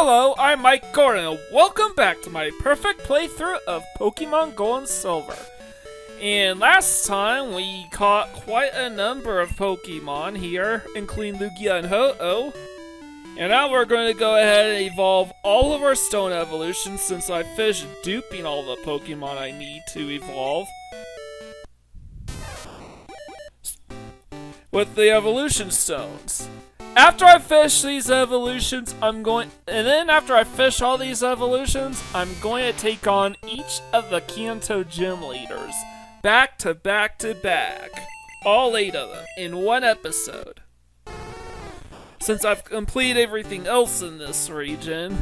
Hello, I'm Mike Gordon, and welcome back to my perfect playthrough of Pokemon Gold and Silver. And last time, we caught quite a number of Pokemon here, including Lugia and Ho-Oh. And now we're going to go ahead and evolve all of our Stone evolutions since I finished duping all the Pokemon I need to evolve with the evolution stones. After I finish these evolutions, after I finish all these evolutions, I'm going to take on each of the Kanto gym leaders, back to back to back. All 8 of them, in one episode. Since I've completed everything else in this region,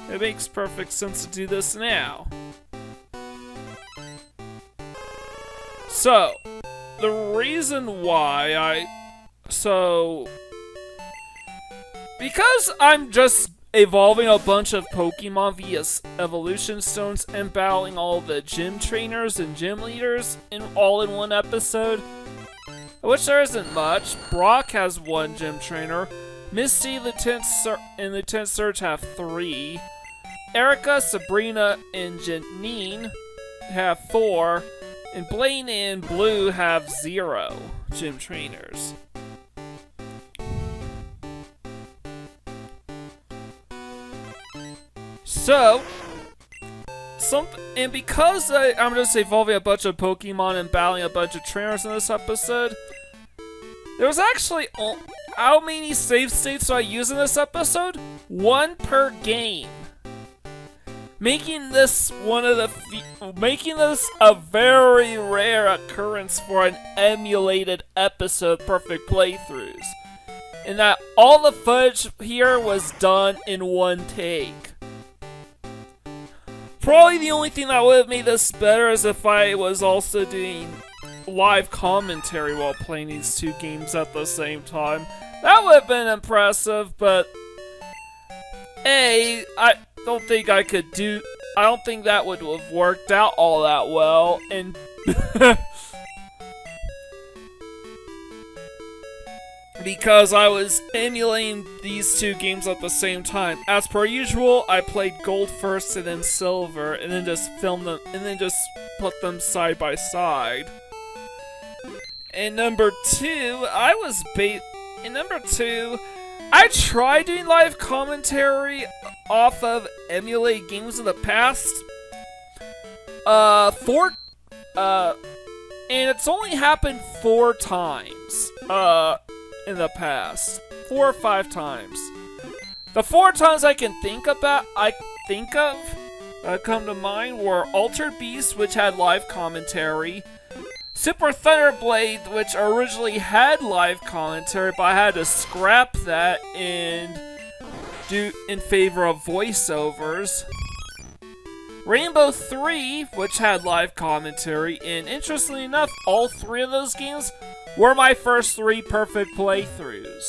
it makes perfect sense to do this now. So, the reason why because I'm just evolving a bunch of Pokemon via evolution stones and battling all the gym trainers and gym leaders all in one episode, which there isn't much. Brock has 1 gym trainer, Misty and Lieutenant Surge have 3, Erica, Sabrina, and Janine have 4, and Blaine and Blue have 0 gym trainers. Because I'm just evolving a bunch of Pokemon and battling a bunch of trainers in this episode, there was actually how many save states do I use in this episode? 1 per game, making this a very rare occurrence for an emulated episode perfect playthroughs, in that all the footage here was done in 1 take. Probably the only thing that would have made this better is if I was also doing live commentary while playing these 2 games at the same time. That would have been impressive, but I don't think that would have worked out all that well, and because I was emulating these 2 games at the same time. As per usual, I played Gold first and then Silver, and then just filmed them, and then just put them side by side. And number 2, I tried doing live commentary off of emulated games in the past. And it's only happened 4 times. In the past. 4 or 5 times. The 4 times I can think of that come to mind were Altered Beast, which had live commentary, Super Thunderblade, which originally had live commentary, but I had to scrap that and do in favor of voiceovers, Rainbow 3, which had live commentary, and interestingly enough, all 3 of those games were my first 3 perfect playthroughs.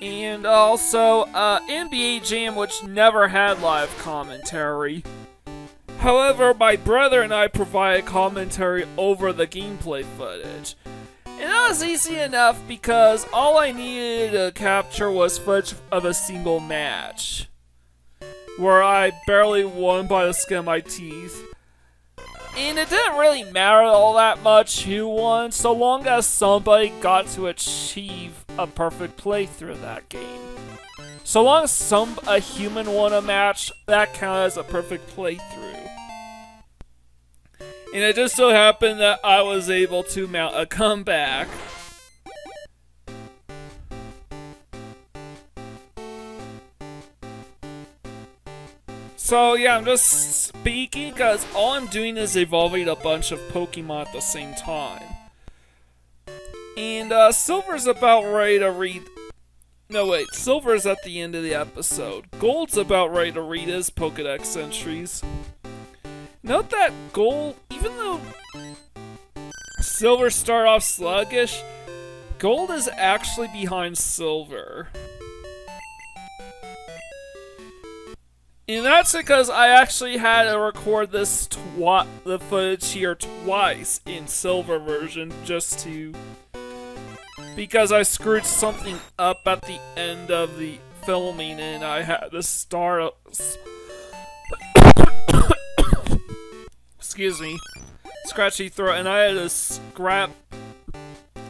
And also, NBA Jam, which never had live commentary. However, my brother and I provided commentary over the gameplay footage. And that was easy enough because all I needed to capture was footage of a single match, where I barely won by the skin of my teeth. And it didn't really matter all that much who won, so long as somebody got to achieve a perfect playthrough of that game. So long as a human won a match, that counted as a perfect playthrough. And it just so happened that I was able to mount a comeback. So yeah, I'm just speaking because all I'm doing is evolving a bunch of Pokemon at the same time. And Silver's about ready to read... No wait, Silver's at the end of the episode. Gold's about ready to read his Pokedex entries. Note that Gold, even though Silver started off sluggish, Gold is actually behind Silver. And that's because I actually had to record the footage here twice in Silver version because I screwed something up at the end of the filming and I had to start. Excuse me, scratchy throat, and I had to scrap.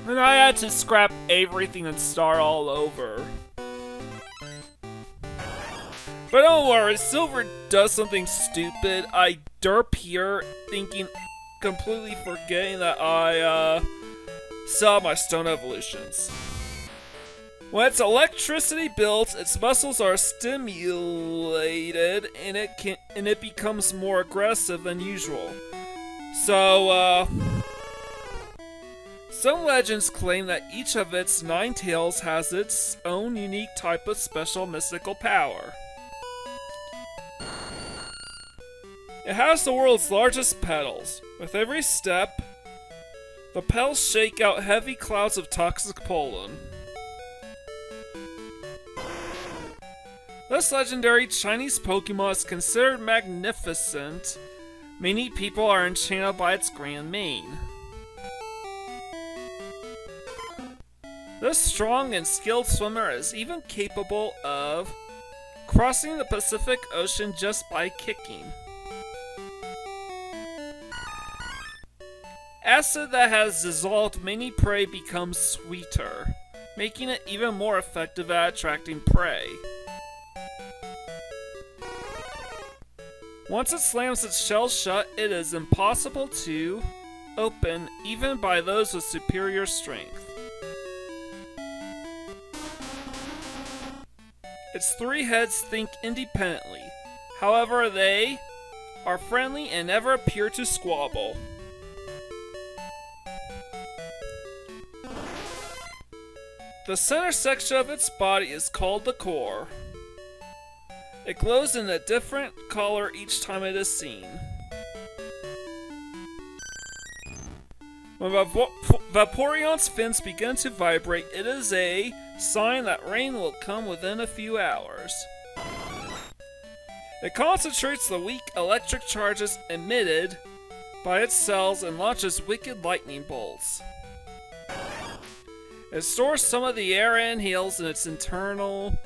And I had to scrap everything and start all over. But don't worry, Silver does something stupid. I derp here, completely forgetting that I saw my stone evolutions. When its electricity builds, its muscles are stimulated, and it becomes more aggressive than usual. So, some legends claim that each of its 9 tails has its own unique type of special mystical power. It has the world's largest petals. With every step, the petals shake out heavy clouds of toxic pollen. This legendary Chinese Pokemon is considered magnificent. Many people are enchanted by its grand mane. This strong and skilled swimmer is even capable of crossing the Pacific Ocean just by kicking. Acid that has dissolved many prey becomes sweeter, making it even more effective at attracting prey. Once it slams its shell shut, it is impossible to open, even by those with superior strength. Its 3 heads think independently. However, they are friendly and never appear to squabble. The center section of its body is called the core. It glows in a different color each time it is seen. When Vaporeon's fins begin to vibrate, it is a sign that rain will come within a few hours. It concentrates the weak electric charges emitted by its cells and launches wicked lightning bolts. It stores some of the air it inhales in its internal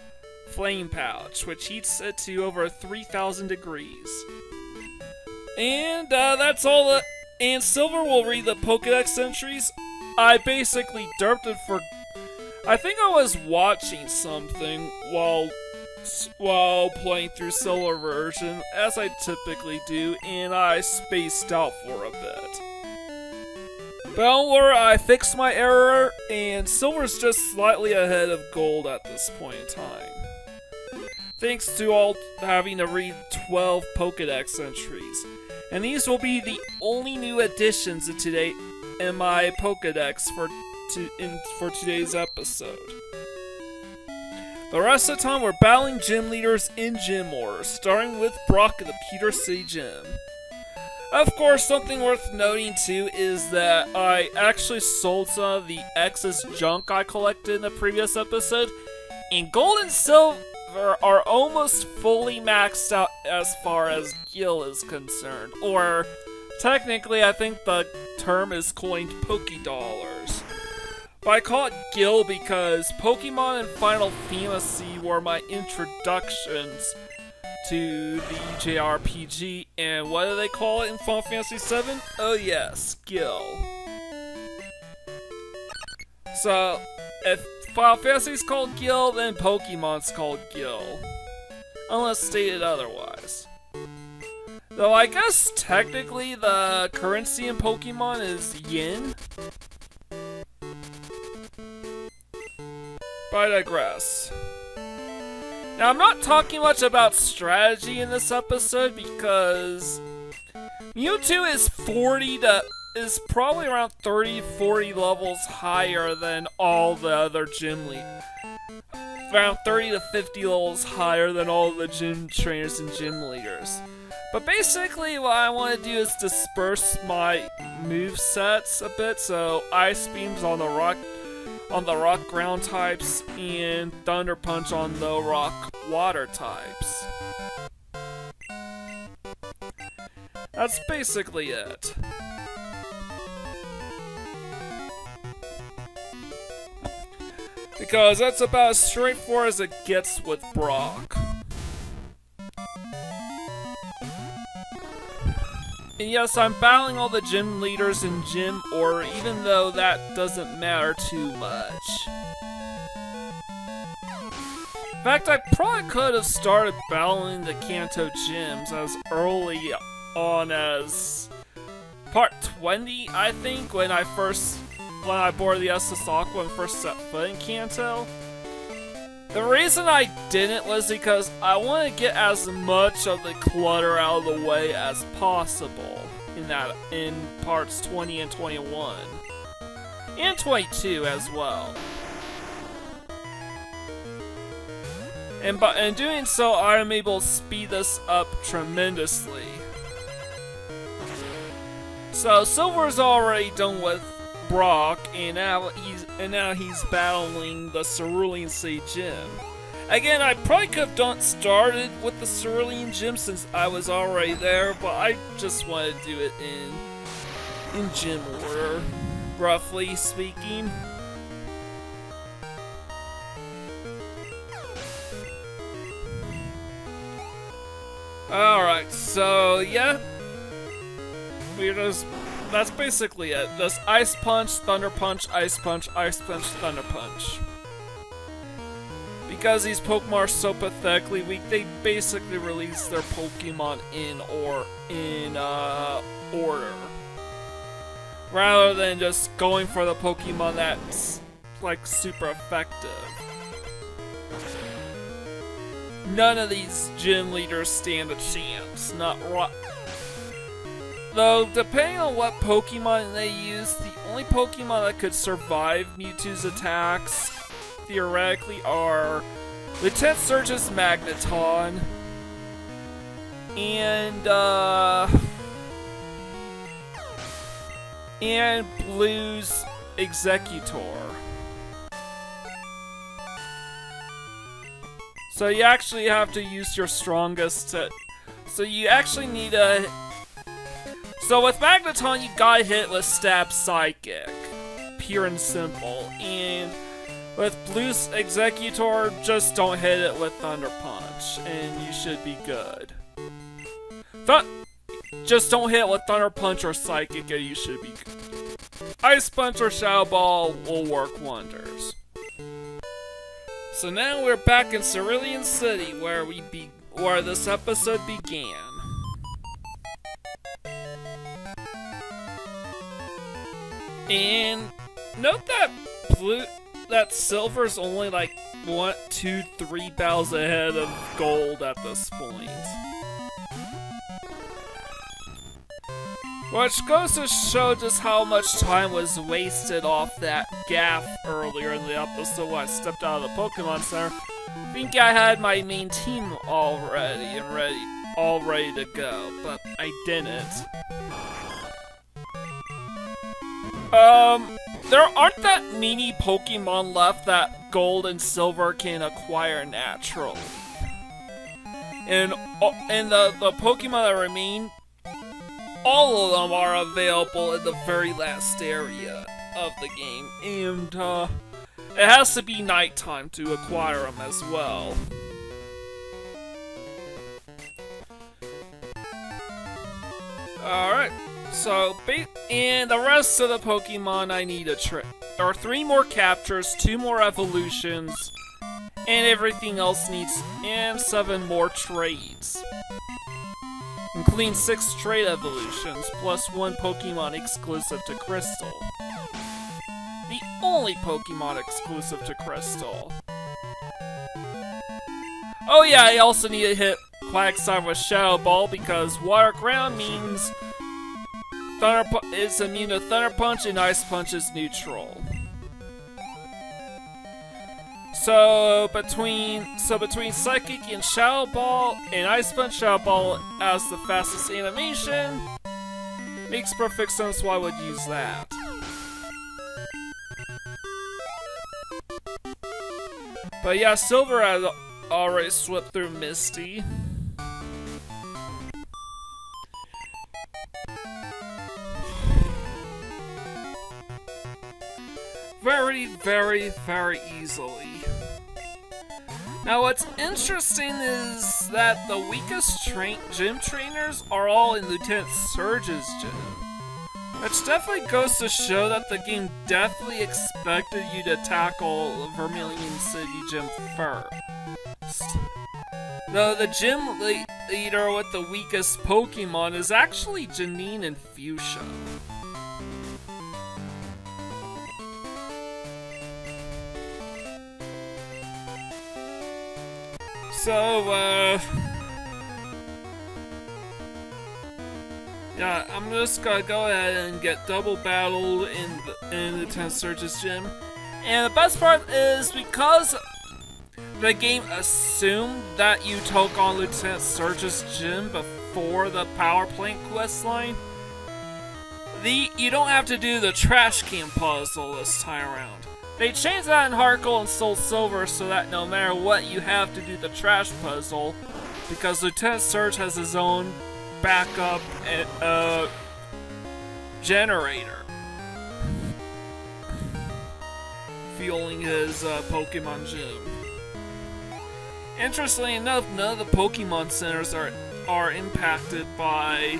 flame pouch, which heats it to over 3,000 degrees. And that's all. And Silver will read the Pokédex entries. I basically derped it for. I think I was watching something while playing through Silver version, as I typically do, and I spaced out for a bit. But don't worry, I fixed my error, and Silver's just slightly ahead of Gold at this point in time. Thanks to all having to read 12 Pokédex entries. And these will be the only new additions in my Pokédex for today's episode. The rest of the time we're battling gym leaders in gym order, starting with Brock at the Pewter City Gym. Of course, something worth noting too is that I actually sold some of the excess junk I collected in the previous episode, and Gold and Silver are almost fully maxed out as far as Gil is concerned. Or, technically, I think the term is coined Pokédollars. But I call it Gil because Pokemon and Final Fantasy were my introductions to the JRPG, and what do they call it in Final Fantasy VII? Oh yes, Gil. So, if Final Fantasy's called Gil, then Pokemon's called Gil. Unless stated otherwise. Though I guess technically the currency in Pokemon is yen. But I digress. Now, I'm not talking much about strategy in this episode because Mewtwo is probably around 30-40 levels higher than all the other gym leaders. Around 30 to 50 levels higher than all the gym trainers and gym leaders. But basically what I want to do is disperse my movesets a bit, so Ice Beam's on the rock ground types, and Thunder Punch on the rock water types. That's basically it. Because that's about as straightforward as it gets with Brock. And yes, I'm battling all the gym leaders in gym order, even though that doesn't matter too much. In fact, I probably could have started battling the Kanto gyms as early on as part 20, I think, when I boarded the SS Aqua and first set foot in Kanto. The reason I didn't was because I want to get as much of the clutter out of the way as possible in parts 20 and 21. And 22 as well. And in doing so, I am able to speed this up tremendously. So Silver's already done with Brock, and now he's battling the Cerulean City Gym. Again, I probably could have started with the Cerulean Gym since I was already there, but I just want to do it in gym order, roughly speaking. Alright, so yeah. That's basically it. Just Ice Punch, Thunder Punch, Ice Punch, Ice Punch, Thunder Punch. Because these Pokemon are so pathetically weak, they basically release their Pokemon in order. Rather than just going for the Pokemon that's, like, super effective. None of these gym leaders stand a chance. Though, depending on what Pokemon they use, the only Pokemon that could survive Mewtwo's attacks, theoretically, are Lieutenant Surge's Magneton, and Blue's Executor. So you actually have to use your strongest so you actually need a... So with Magneton, you gotta hit it with Stab Psychic. Pure and simple. And with Blue's Executor, just don't hit it with Thunder Punch, and you should be good. Just don't hit it with Thunder Punch or Psychic, and you should be good. Ice Punch or Shadow Ball will work wonders. So now we're back in Cerulean City, where this episode began. And note that Silver's only like 1, 2, 3 battles ahead of Gold at this point. Which goes to show just how much time was wasted off that gaff earlier in the episode when I stepped out of the Pokemon Center. I think I had my main team all ready to go, but I didn't. There aren't that many Pokemon left that Gold and Silver can acquire naturally. And the Pokemon that remain, all of them are available in the very last area of the game. And, it has to be nighttime to acquire them as well. Alright. So, and the rest of the Pokemon I need to trade. There are 3 more captures, 2 more evolutions, and everything else needs, and 7 more trades. Including 6 trade evolutions, plus 1 Pokemon exclusive to Crystal. The only Pokemon exclusive to Crystal. Oh yeah, I also need to hit Quagsire with Shadow Ball because Water Ground means is immune to Thunder Punch and Ice Punch is neutral. So between Psychic and Shadow Ball and Ice Punch, Shadow Ball as the fastest animation makes perfect sense why I would use that. But yeah, Silver has already swept through Misty. very, very, very easily. Now what's interesting is that the weakest gym trainers are all in Lieutenant Surge's gym. Which definitely goes to show that the game definitely expected you to tackle Vermilion City Gym first. Though the gym leader with the weakest Pokemon is actually Janine and Fuchsia. So, yeah, I'm just gonna go ahead and get double battled in Lieutenant Surge's gym. And the best part is because the game assumed that you took on Lieutenant Surge's gym before the Power Plant questline, you don't have to do the trash can puzzle this time around. They changed that in Heart Gold and Soul Silver so that no matter what, you have to do the trash puzzle, because Lieutenant Surge has his own backup generator fueling his Pokemon gym. Interestingly enough, none of the Pokemon centers are impacted by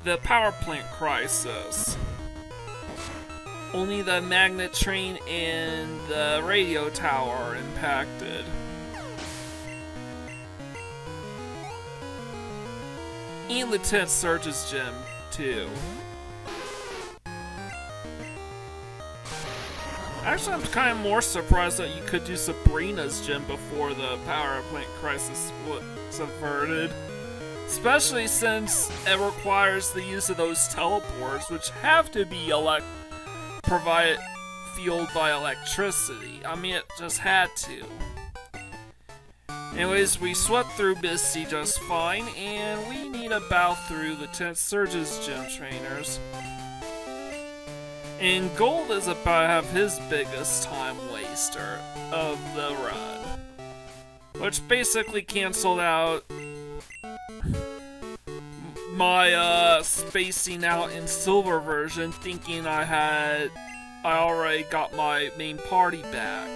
the power plant crisis. Only the magnet train and the radio tower are impacted. And Lieutenant Surge's gym, too. Actually, I'm kind of more surprised that you could do Sabrina's gym before the power plant crisis was averted. Especially since it requires the use of those teleports, which have to be fueled by electricity. I mean, it just had to. Anyways, we swept through Misty just fine, and we need to bow through Lieutenant Surge's gym trainers. And Gold is about to have his biggest time waster of the run, which basically canceled out my spacing out in Silver version, thinking I already got my main party back.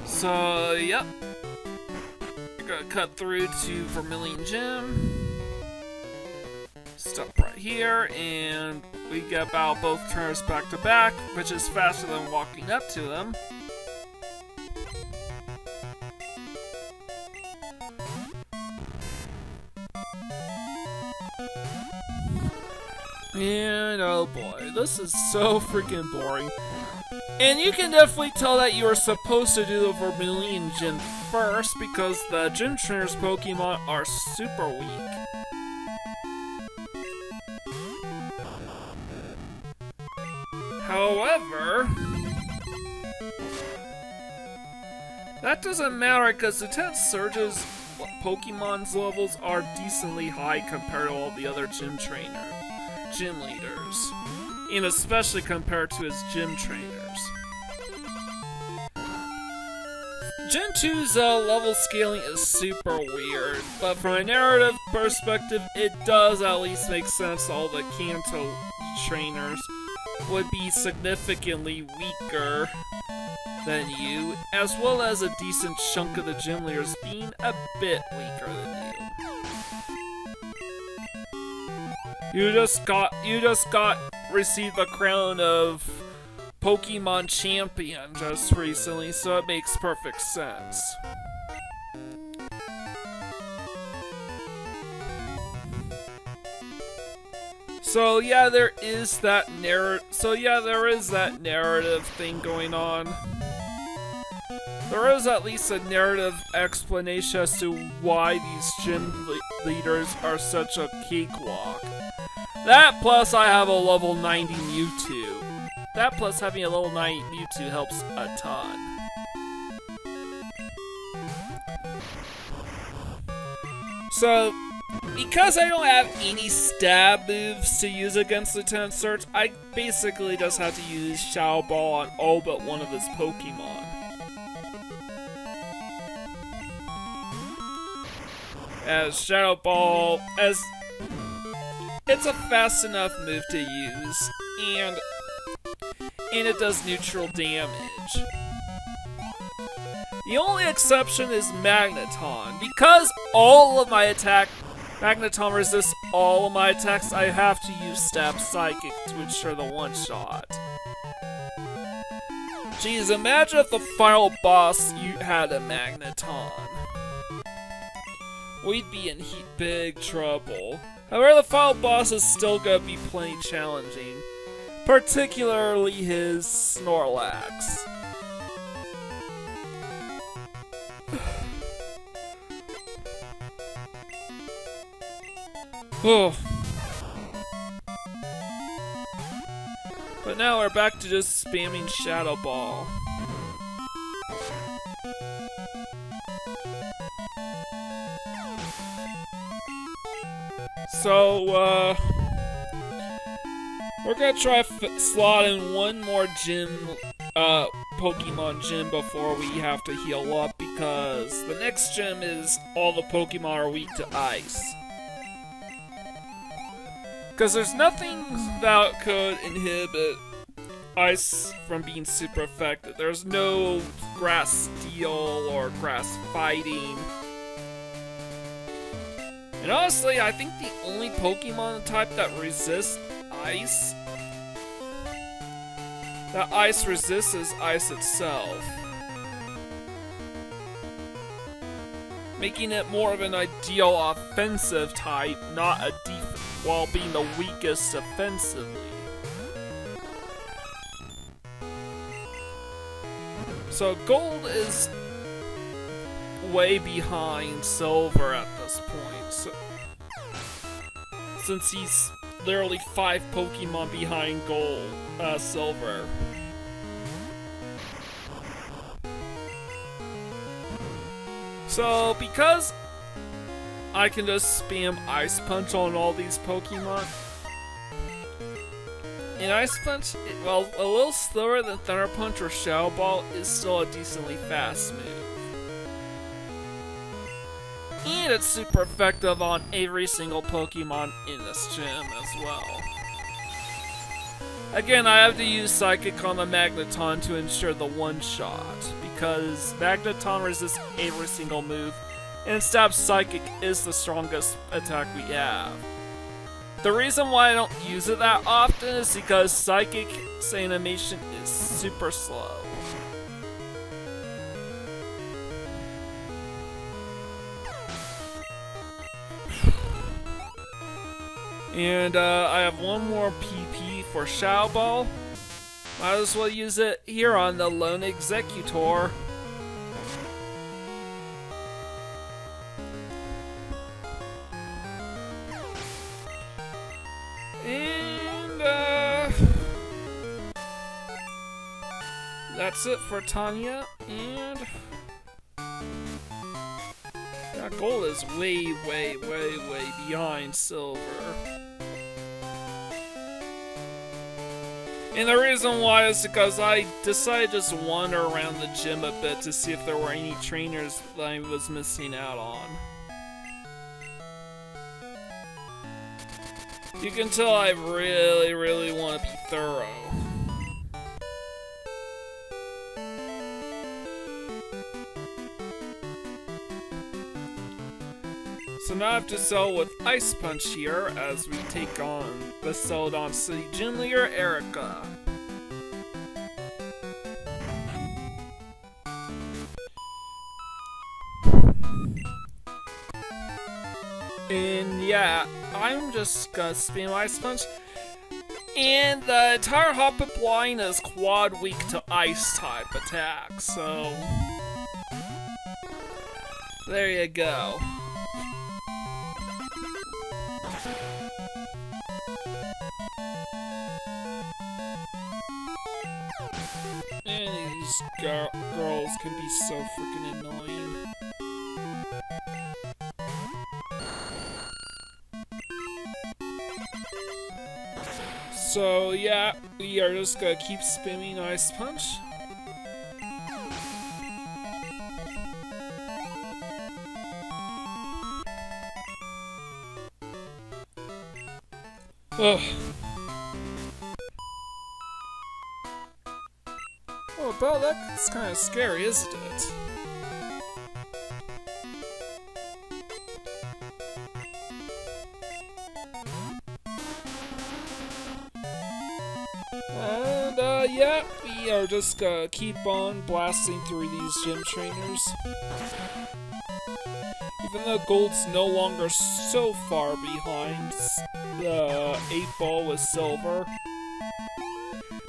So, yep. We're gonna cut through to Vermilion Gym. Stop right here, and we get about both trainers back to back, which is faster than walking up to them. And oh boy, this is so freaking boring. And you can definitely tell that you are supposed to do the Vermilion Gym first because the Gym Trainer's Pokemon are super weak. However, that doesn't matter because Lieutenant Surge's Pokemon's levels are decently high compared to all the other gym leaders, and especially compared to his gym trainers. Gen 2's level scaling is super weird, but from a narrative perspective, it does at least make sense all the Kanto trainers would be significantly weaker than you, as well as a decent chunk of the gym leaders being a bit weaker than you. You just received the crown of Pokemon Champion just recently, so it makes perfect sense. So yeah, there is that narrative thing going on. There is at least a narrative explanation as to why these gym leaders are such a cakewalk. That plus I have a level 90 Mewtwo. That plus having a level 90 Mewtwo helps a ton. So, because I don't have any stab moves to use against Lieutenant Surge, I basically just have to use Shadow Ball on all but one of his Pokemon. As it's a fast enough move to use, and it does neutral damage. The only exception is Magneton. Because all of my Magneton resists all of my attacks, I have to use Stab Psychic to ensure the one-shot. Jeez, imagine if the final boss you had a Magneton. We'd be in big trouble. However, the final boss is still gonna be plenty challenging. Particularly his Snorlax. Oh. But now we're back to just spamming Shadow Ball. So, we're gonna try slot in one more gym, Pokemon gym before we have to heal up, because the next gym is all the Pokemon are weak to ice. Because there's nothing that could inhibit ice from being super effective. There's no grass steel or grass fighting. And honestly, I think the only Pokemon type that resists ice, that ice resists, is ice itself. Making it more of an ideal offensive type, not a defensive, while being the weakest offensively. So Gold is way behind Silver at this point, since he's literally 5 Pokemon behind Silver. So, because I can just spam Ice Punch on all these Pokemon, and Ice Punch, well, a little slower than Thunder Punch or Shadow Ball, is still a decently fast move. And it's super effective on every single Pokemon in this gym as well. Again, I have to use Psychic on the Magneton to ensure the one-shot, because Magneton resists every single move, and Stab Psychic is the strongest attack we have. The reason why I don't use it that often is because Psychic's animation is super slow. And I have one more PP for Shadow Ball. Might as well use it here on the Lone Executor. And that's it for Tanya. And that Gold is way behind Silver. And the reason why is because I decided to just wander around the gym a bit to see if there were any trainers that I was missing out on. You can tell I really want to be thorough. So now I have to settle with Ice Punch here as we take on the Celadon City Gym Leader, Erica. And yeah, I'm just gonna spam Ice Punch. And the entire Hop-Up line is quad weak to Ice type attacks, so there you go. And these girls can be so freaking annoying. So yeah, we are just gonna keep spamming Ice Punch. Ugh. Oh, Belle, that's kind of scary, isn't it? And, yeah, we are just gonna keep on blasting through these gym trainers. Even though Gold's no longer so far behind the 8-ball with Silver,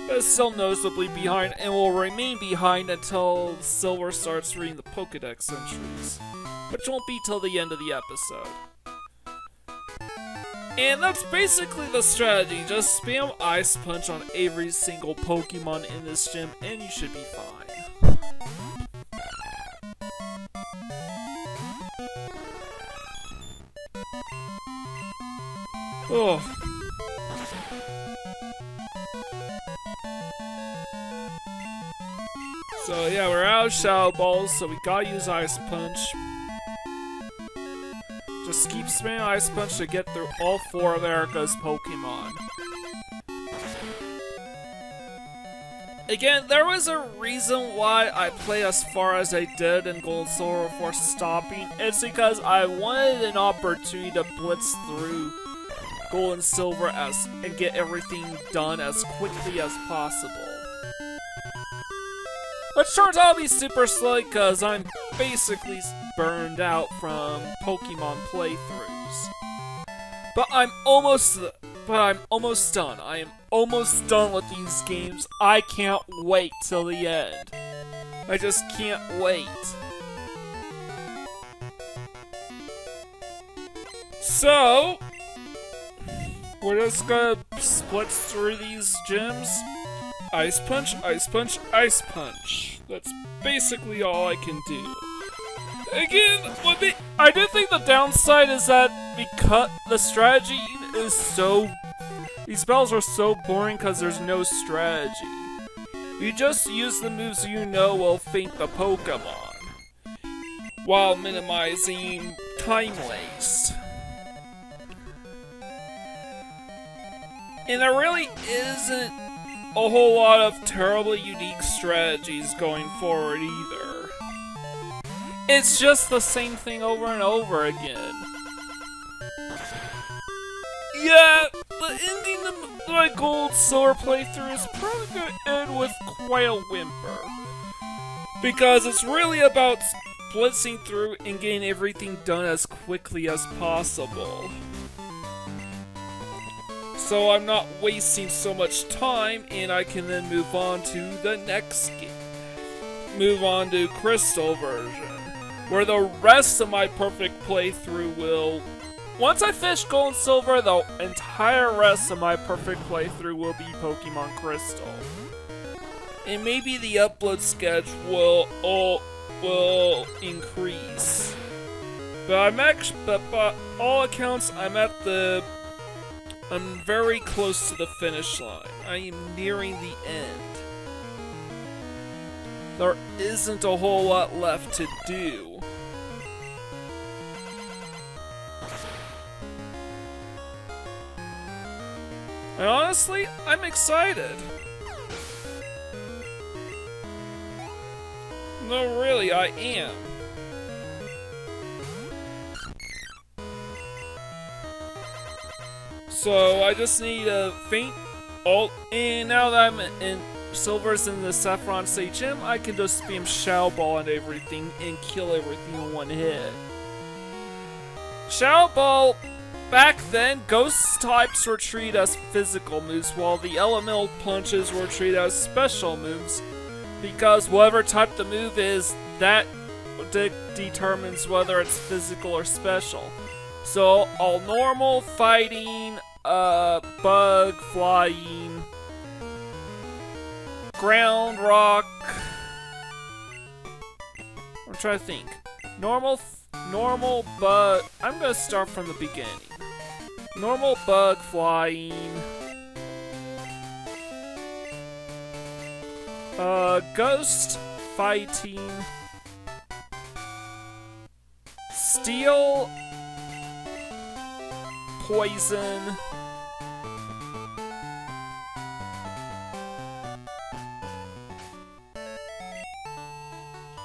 but it's still noticeably behind and will remain behind until Silver starts reading the Pokedex entries, which won't be till the end of the episode. And that's basically the strategy, just spam Ice Punch on every single Pokemon in this gym and you should be fine. Oh. So yeah, we're out of Shadow Balls, so we gotta use Ice Punch. Just keep spamming Ice Punch to get through all 4 of Erica's Pokemon. Again, there was a reason why I played as far as I did in Gold and Silver before stopping. It's because I wanted an opportunity to blitz through Gold and Silver and get everything done as quickly as possible. Which turns out to be super slick because I'm basically burned out from Pokemon playthroughs. But I'm almost done. I am almost done with these games. I can't wait till the end. I just can't wait. So, we're just gonna split through these gyms. Ice Punch, Ice Punch, Ice Punch. That's basically all I can do. Again, I do think the downside is that because the strategy is so... These battles are so boring because there's no strategy. You just use the moves you know will feint the Pokemon, while minimizing time waste. And there really isn't a whole lot of terribly unique strategies going forward either. It's just the same thing over and over again. Yeah, the ending of my Gold Silver playthrough is probably going to end with quite a whimper. Because it's really about blitzing through and getting everything done as quickly as possible. So I'm not wasting so much time, and I can then move on to the next game. Move on to Crystal version, where the rest of my perfect playthrough will... Once I finish Gold and Silver, the entire rest of my perfect playthrough will be Pokemon Crystal. And maybe the upload schedule will increase. But by all accounts, I'm very close to the finish line. I am nearing the end. There isn't a whole lot left to do. And honestly, I'm excited. No, really, I am. So I just need to feint alt, and now that I'm in Silver's in the Saffron State Gym, I can just spam Shadow Ball and everything and kill everything in one hit. Shadow Ball, back then, Ghost types were treated as physical moves, while the Elemental Punches were treated as special moves, because whatever type the move is, that determines whether it's physical or special. So, all normal, fighting, bug, flying, ground, rock. I'm trying to think. Normal, bug. I'm gonna start from the beginning. Normal, bug, flying. Ghost, fighting. Steel, poison,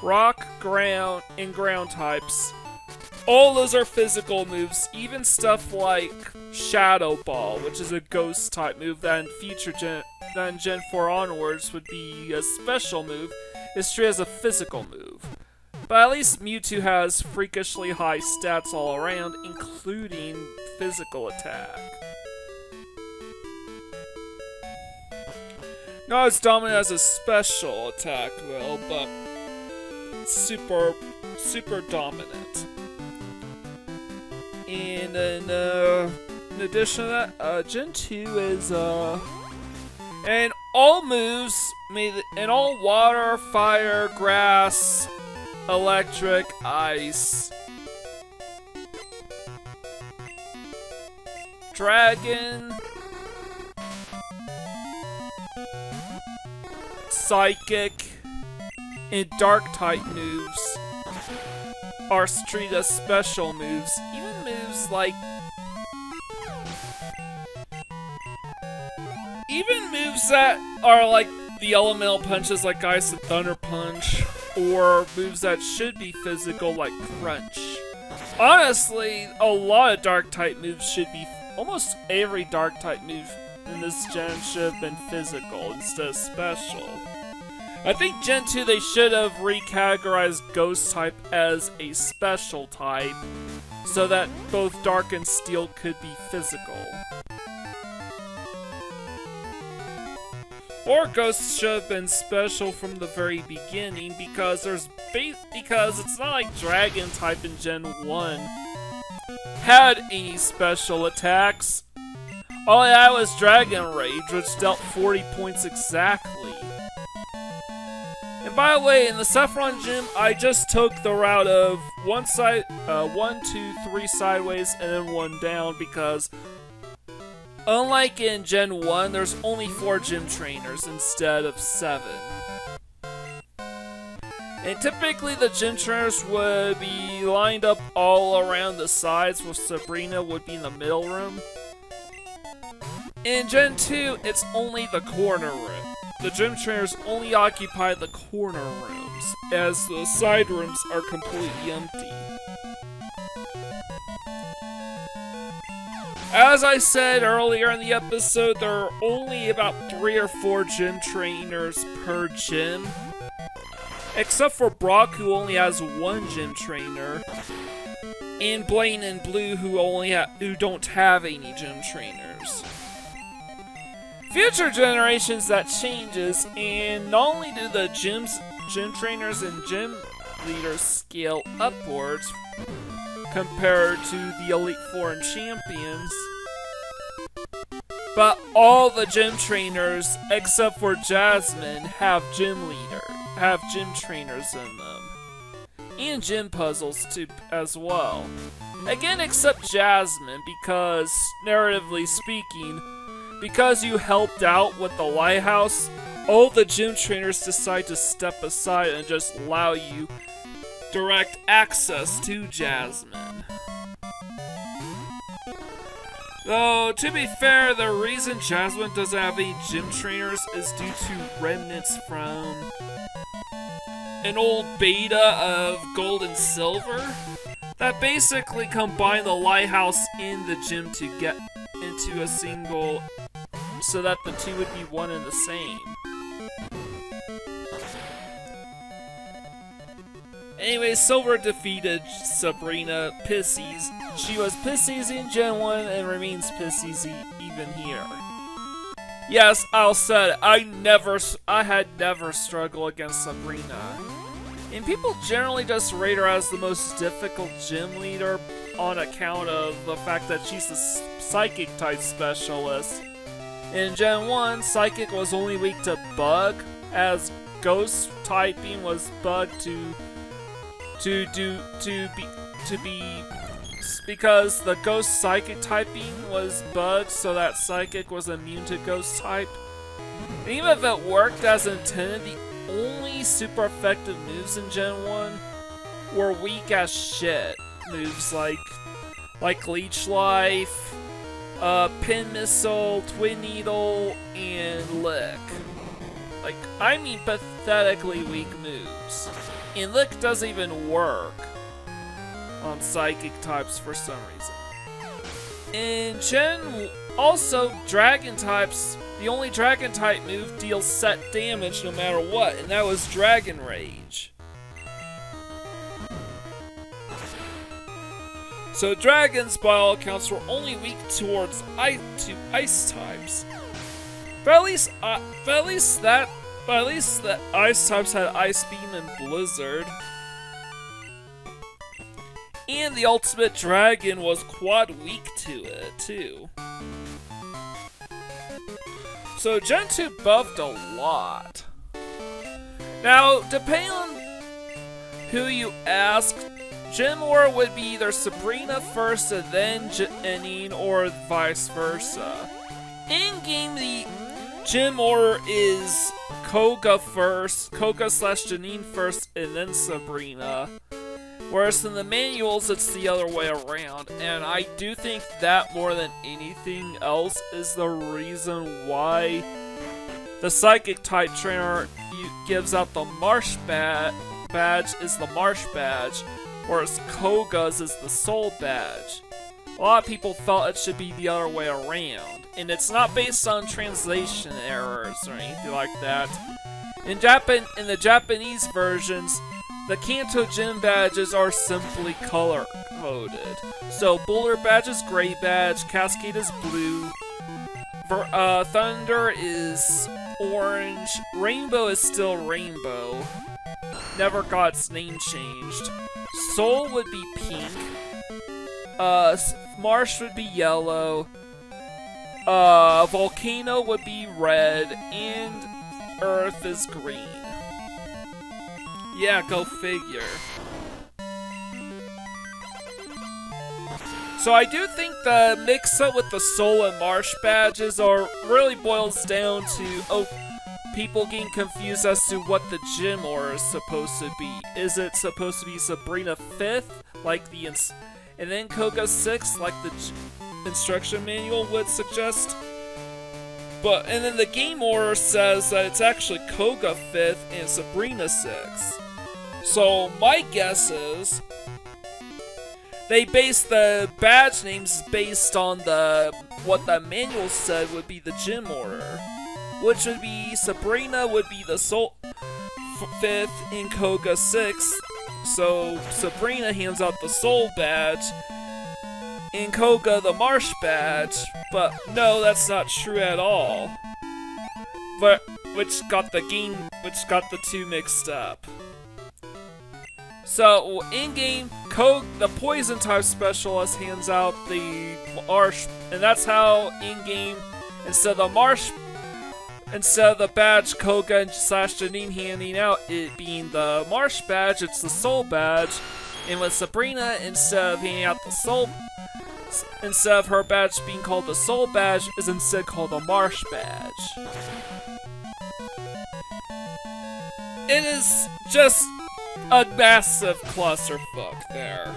rock, ground, and ground types. All those are physical moves, even stuff like Shadow Ball, which is a ghost type move that in Gen 4 onwards would be a special move, is treated as a physical move. But at least Mewtwo has freakishly high stats all around, including physical attack. Not as dominant as a special attack though, but super dominant. And then, in addition to that, Gen 2 is, and all moves and all water, fire, grass, electric, ice, dragon, psychic, and dark type moves are treated as special moves. Even moves that are like the elemental punches like Ice and Thunder Punch, or moves that should be physical like Crunch. Honestly, a lot of dark type moves should be, almost every dark type move in this gen should have been physical instead of special. I think Gen 2 they should have recategorized Ghost type as a special type, so that both Dark and Steel could be physical. Or Ghost should have been special from the very beginning, because it's not like Dragon type in Gen 1 had any special attacks. All it had was Dragon Rage, which dealt 40 points exactly. And by the way, in the Saffron Gym, I just took the route of 1, 2, 3 sideways, and then 1 down, because unlike in Gen 1, there's only 4 gym trainers instead of 7. And typically the gym trainers would be lined up all around the sides, with Sabrina would be in the middle room. In Gen 2, it's only the corner room. The gym trainers only occupy the corner rooms, as the side rooms are completely empty. As I said earlier in the episode, there are only about 3 or 4 gym trainers per gym. Except for Brock, who only has 1 gym trainer, and Blaine and Blue, who don't have any gym trainers. Future generations that changes, and not only do the gym trainers and gym leaders scale upwards compared to the Elite Four and Champions, but all the gym trainers except for Jasmine have gym trainers in them, and gym puzzles too as well. Again, except Jasmine, because narratively speaking, because you helped out with the lighthouse, all the gym trainers decide to step aside and just allow you direct access to Jasmine. Though, to be fair, the reason Jasmine doesn't have any gym trainers is due to remnants from an old beta of Gold and Silver that basically combine the lighthouse and the gym to get into a single, so that the two would be one and the same. Anyway, Silver defeated Sabrina Pissies. She was Pissies in Gen 1 and remains Pissies even here. Yes, I'll say it, I had never struggled against Sabrina. And people generally just rate her as the most difficult gym leader on account of the fact that she's a psychic type specialist. In Gen 1, Psychic was only weak to Bug, as Ghost typing was bugged because the Ghost Psychic typing was bugged so that Psychic was immune to Ghost type. And even if it worked as intended, the only super effective moves in Gen 1 were weak as shit. Moves like Leech Life, Pin Missile, Twin Needle, and Lick. pathetically weak moves. And Lick doesn't even work on psychic types for some reason. In Gen, also Dragon types, the only Dragon type move deals set damage no matter what, and that was Dragon Rage. So dragons, by all accounts, were only weak towards ice types. But at least the ice types had Ice Beam and Blizzard. And the ultimate dragon was quad weak to it, too. So Gen 2 buffed a lot. Now, depending on who you ask, Gym War would be either Sabrina first and then Janine, or vice versa. In-game, the Gym order is Koga first, Koga/Janine first, and then Sabrina. Whereas in the manuals, it's the other way around, and I do think that more than anything else is the reason why the Psychic type trainer gives out the Marsh badge is the Marsh badge, whereas Koga's is the Soul badge. A lot of people thought it should be the other way around, and it's not based on translation errors or anything like that. In the Japanese versions, the Kanto Gym badges are simply color-coded. So, Boulder badge is gray badge, Cascade is blue, Thunder is orange, Rainbow is still Rainbow. Never got its name changed. Soul would be pink, Marsh would be yellow, Volcano would be red, and Earth is green. Yeah, go figure. So I do think the mix-up with the Soul and Marsh badges really boils down to, people getting confused as to what the gym order is supposed to be. Is it supposed to be Sabrina 5th, like and then Koga 6th, like the instruction manual would suggest? And then the game order says that it's actually Koga 5th and Sabrina 6th. So my guess is they base the badge names based on what the manual said would be the gym order, which would be Sabrina would be the Soul 5th and Koga 6th. So Sabrina hands out the Soul badge and Koga the Marsh badge, but no, that's not true at all. Which got the two mixed up. So, in-game, the Poison type specialist hands out the Marsh, and that's how in-game, instead of the badge Koga / Janine handing out, it being the Marsh badge, it's the Soul badge. And with Sabrina, instead of handing out the Soul, instead of her badge being called the Soul badge, is instead called the Marsh badge. It is just a massive clusterfuck there.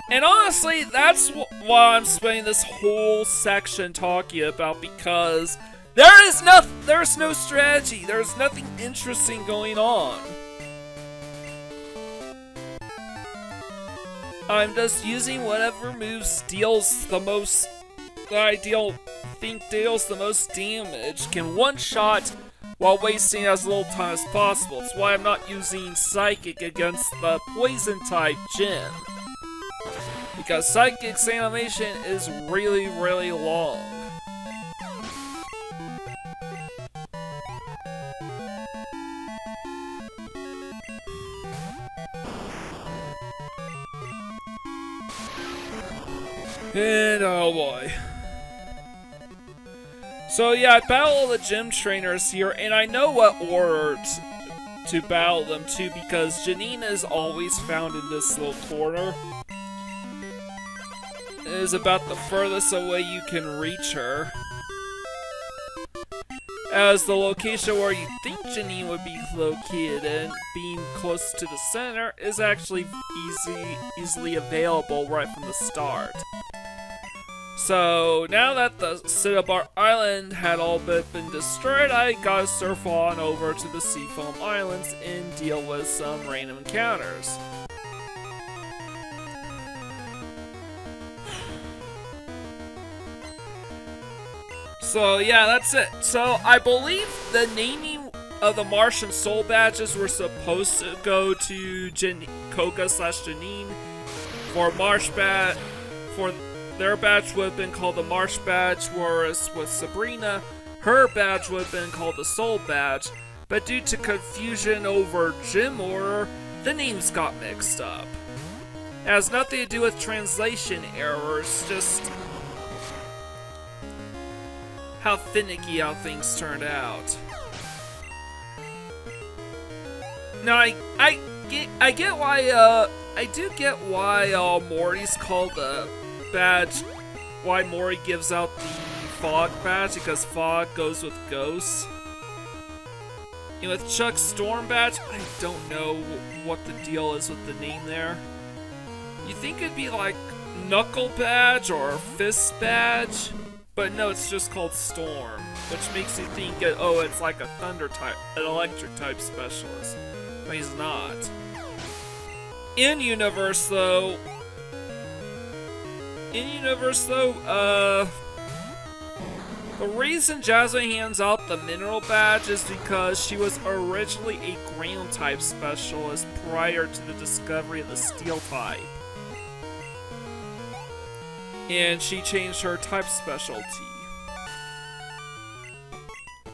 And honestly, that's why I'm spending this whole section talking about, because there's no strategy, there's nothing interesting going on. I'm just using whatever moves deals the most, think deals the most damage, can one-shot while wasting as little time as possible. That's why I'm not using Psychic against the Poison type gym, because Psychic's animation is really, really long. And oh boy. So yeah, I battle all the gym trainers here, and I know what order to battle them to, because Janine is always found in this little corner. It is about the furthest away you can reach her, as the location where you think Janine would be located in, being close to the center, is actually easily available right from the start. So now that the Cinnabar Island had all but been destroyed, I gotta surf on over to the Seafoam Islands and deal with some random encounters. So yeah, that's it. So I believe the naming of the Martian Soul Badges were supposed to go to Koga/Janine for Marsh Badge. For their badge would have been called the Marsh Badge, whereas with Sabrina, her badge would have been called the Soul Badge. But due to confusion over gym order, the names got mixed up. It has nothing to do with translation errors, just how finicky how things turned out. Now I get why I do get why Mori's called the badge, why Mori gives out the Fog badge, because Fog goes with ghosts. And with Chuck's Storm badge, I don't know what the deal is with the name there. You think it'd be like Knuckle badge or Fist badge? But no, it's just called Storm, which makes you think, it's like a Thunder type, an Electric type specialist. But he's not. In universe though, the reason Jasmine hands out the Mineral badge is because she was originally a Ground type specialist prior to the discovery of the Steel type. And she changed her type specialty.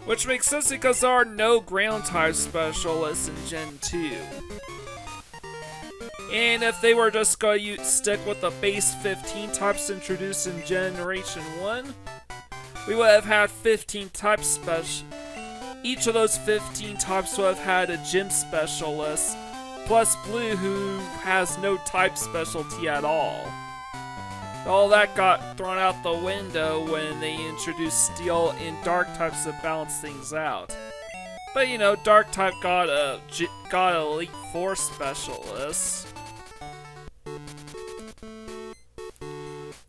Which makes sense because there are no Ground type specialists in Gen 2. And if they were just going to stick with the base 15 types introduced in Generation 1, we would have had 15 type special. Each of those 15 types would have had a gym specialist, plus Blue, who has no type specialty at all. All that got thrown out the window when they introduced Steel and Dark types to balance things out. But you know, Dark type got a Elite Four specialist.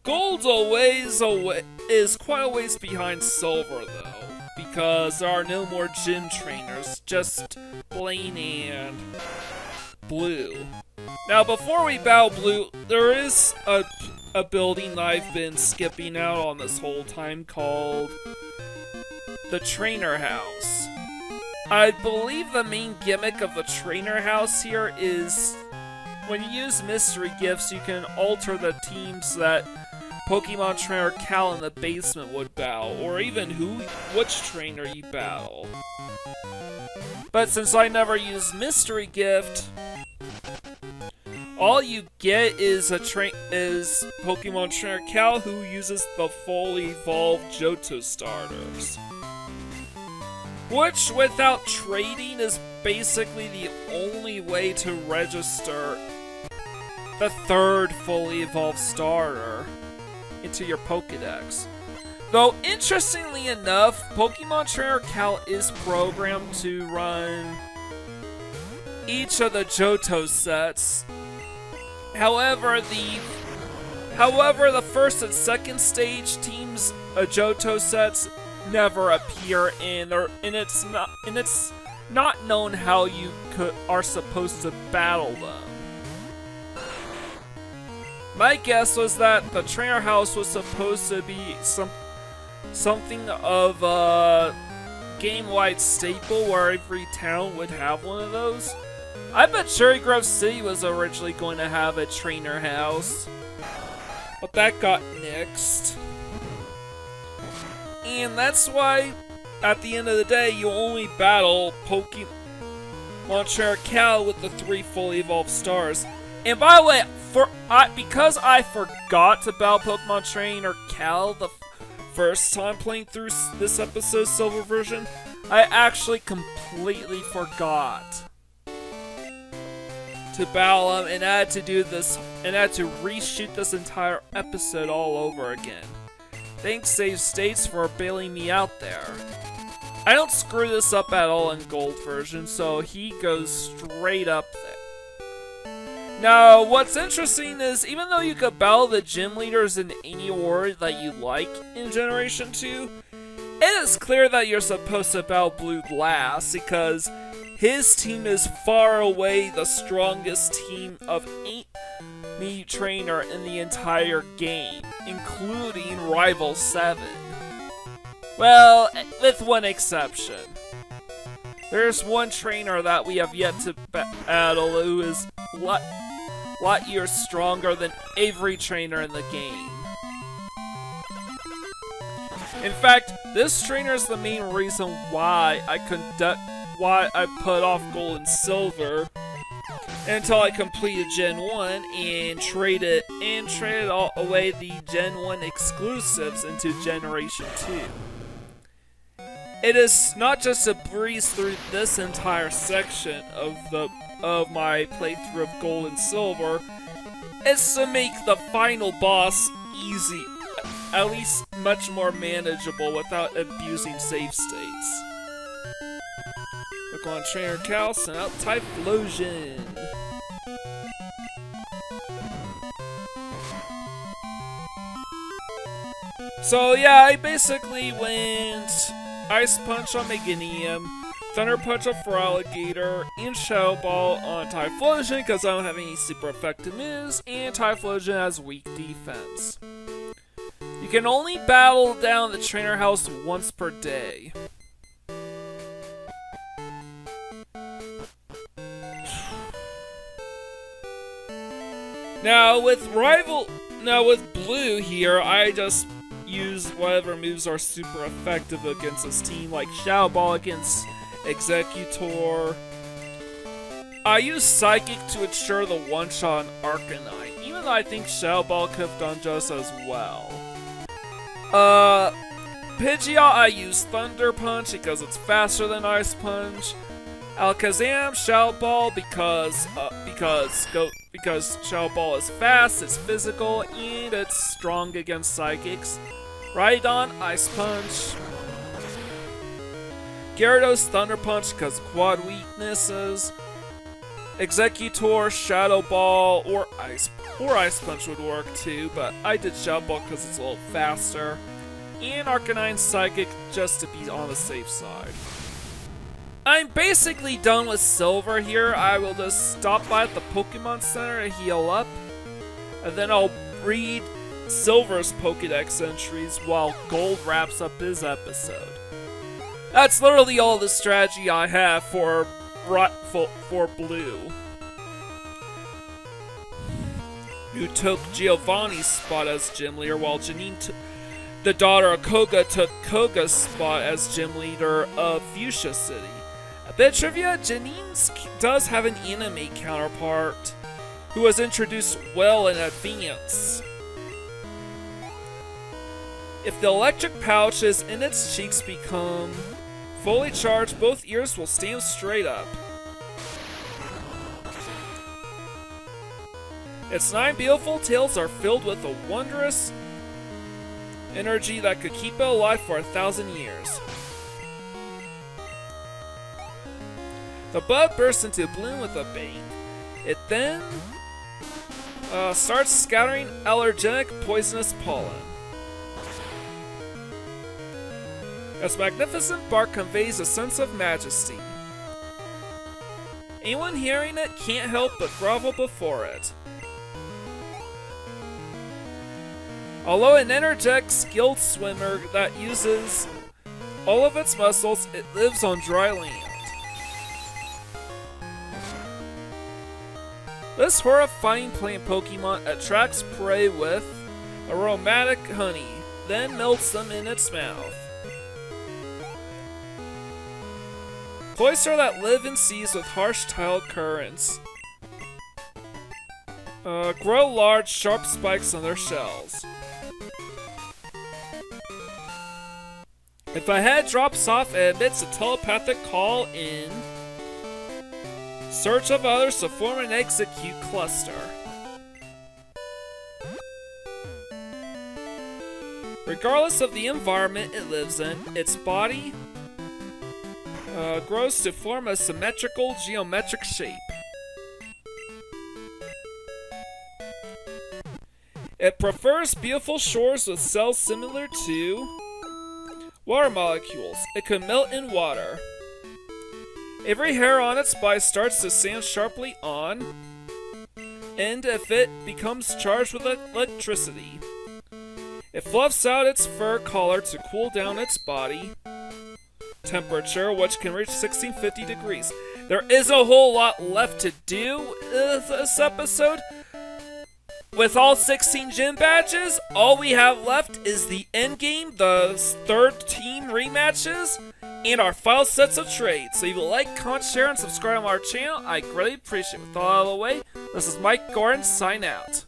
Gold's is quite a ways behind Silver though, because there are no more gym trainers, just Blaine and Blue. Now before we battle Blue, there is a building that I've been skipping out on this whole time called the Trainer House. I believe the main gimmick of the Trainer House here is when you use mystery gifts, you can alter the teams that Pokemon Trainer Cal in the basement would battle, or even which trainer you battle. But since I never used mystery gift, all you get is Pokemon Trainer Cal, who uses the fully evolved Johto starters. Which, without trading, is basically the only way to register the third fully evolved starter into your Pokedex. Though, interestingly enough, Pokemon Trainer Cal is programmed to run each of the Johto sets. However, the first and second stage teams Johto sets never appear, and it's not known how you are supposed to battle them. My guess was that the Trainer House was supposed to be something of a game-wide staple where every town would have one of those. I bet Cherry Grove City was originally going to have a Trainer House, but that got nixed. And that's why, at the end of the day, you only battle Pokemon Trainer Cal with the 3 fully evolved stars. And by the way, because I forgot about Pokemon Trainer Cal the first time playing through this episode's Silver version, I actually completely forgot to battle him, and I had to do this, and I had to reshoot this entire episode all over again. Thanks Save States for bailing me out there. I don't screw this up at all in Gold version, so he goes straight up there. Now, what's interesting is, even though you could battle the gym leaders in any order that you like in Generation 2, it is clear that you're supposed to battle Blue last, because his team is far away the strongest team of any trainer in the entire game, including Rival 7. Well, with one exception. There's one trainer that we have yet to battle who is lot years stronger than every trainer in the game. In fact, this trainer is the main reason why I put off Gold and Silver until I completed Gen 1 and traded all away the Gen 1 exclusives into Generation 2. It is not just to breeze through this entire section of my playthrough of Gold and Silver, it's to make the final boss easy, at least much more manageable without abusing save states. Look on Trainer Cal, send out Typhlosion. So yeah, I basically went Ice Punch on Meganium, Thunder Punch on Feraligatr, and Shadow Ball on Typhlosion because I don't have any super effective moves, and Typhlosion has weak defense. You can only battle down the trainer house once per day. Now with Blue here, I just use whatever moves are super effective against this team, like Shadow Ball against Executor. I use Psychic to ensure the one-shot on Arcanine, even though I think Shadow Ball could have done just as well. Pidgeot, I use Thunder Punch because it's faster than Ice Punch. Alakazam, Shadow Ball because Shadow Ball is fast, it's physical, and it's strong against Psychics. Rhydon, Ice Punch. Gyarados, Thunder Punch because quad weaknesses. Executor, Shadow Ball, or Ice Punch would work too, but I did Shadow Ball because it's a little faster. And Arcanine Psychic just to be on the safe side. I'm basically done with Silver here. I will just stop by at the Pokemon Center to heal up, and then I'll read Silver's Pokédex entries while Gold wraps up his episode. That's literally all the strategy I have for Blue, who took Giovanni's spot as gym leader, while Janine, the daughter of Koga, took Koga's spot as gym leader of Fuchsia City. A bit of trivia, Janine does have an anime counterpart who was introduced well in advance. If the electric pouches in its cheeks become fully charged, both ears will stand straight up. Its 9 beautiful tails are filled with a wondrous energy that could keep it alive for 1,000 years. The bud bursts into bloom with a bang. It then starts scattering allergenic poisonous pollen. Its magnificent bark conveys a sense of majesty. Anyone hearing it can't help but grovel before it. Although an energetic, skilled swimmer that uses all of its muscles, it lives on dry land. This horrifying plant Pokemon attracts prey with aromatic honey, then melts them in its mouth. Cloyster that live in seas with harsh tidal currents grow large, sharp spikes on their shells. If a head drops off, it emits a telepathic call in search of others to form an execute cluster. Regardless of the environment it lives in, its body grows to form a symmetrical geometric shape. It prefers beautiful shores with cells similar to water molecules. It can melt in water. Every hair on its body starts to stand sharply on end if it becomes charged with electricity. It fluffs out its fur collar to cool down its body temperature, which can reach 1650 degrees. There is a whole lot left to do this episode. With all 16 gym badges, all we have left is the endgame, the third team rematches, and our final sets of trades. So if you like, comment, share, and subscribe on our channel, I greatly appreciate it. With all out of the way, this is Mike Gordon, sign out.